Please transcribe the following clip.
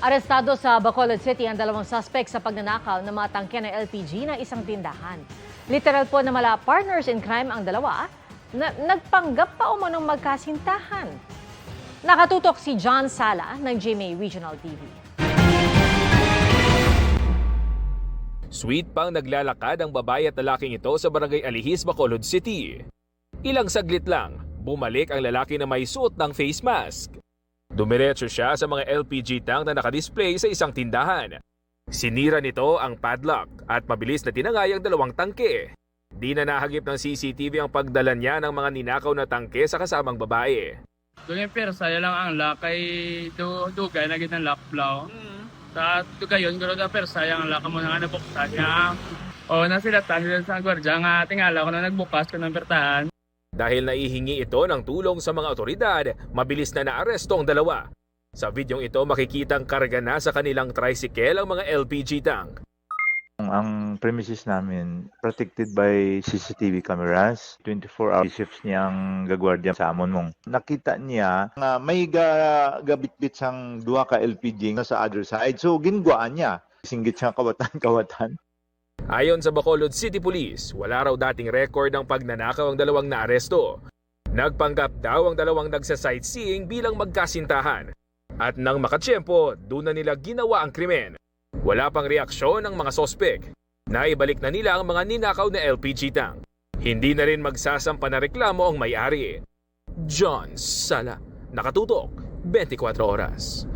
Arestado sa Bacolod City ang dalawang suspect sa pagnanakaw ng mga tangke ng LPG ng isang tindahan. Literal po na mala partners in crime ang dalawa na nagpanggap pa umanong magkasintahan. Nakatutok si John Sala ng GMA Regional TV. Sweet pang naglalakad ang babae at lalaking ito sa barangay Alihis, Bacolod City. Ilang saglit lang, bumalik ang lalaki na may suot ng face mask. Dumiretso siya sa mga LPG tank na nakadisplay sa isang tindahan. Sinira nito ang padlock at mabilis na tinangay ang dalawang tangke. Di na nahagip ng CCTV ang pagdala niya ng mga ninakaw na tangke sa kasamang babae. Doon yung persa, lang ang lakay dugay na gitang lakplaw. Sa dugayon, gano'n na persa, yung laka mo na nabuksan niya. O nasilatan nila sa gwardya nga tingala ko na nagbukas ko ng pertahan. Dahil naihingi ito ng tulong sa mga otoridad, mabilis na naaresto ang dalawa. Sa videong ito makikitang karga na sa kanilang tricycle ang mga LPG tank. Ang premises namin protected by CCTV cameras. 24-hour shifts niyang gagwardya sa amon mong. Nakita niya nga may gabitbit sang duha ka LPG nga sa other side. So ginguaan niya. Singgit siya kawatan-kawatan. Ayon sa Bacolod City Police, wala raw dating record ng pagnanakaw ang dalawang naaresto. Nagpanggap daw ang dalawang nagsa-sightseeing bilang magkasintahan. At nang makatsyempo, doon na nila ginawa ang krimen. Wala pang reaksyon ng mga sospek. Naibalik na nila ang mga ninakaw na LPG tank. Hindi na rin magsasampa na reklamo ang may-ari. John Sala, nakatutok, 24 oras.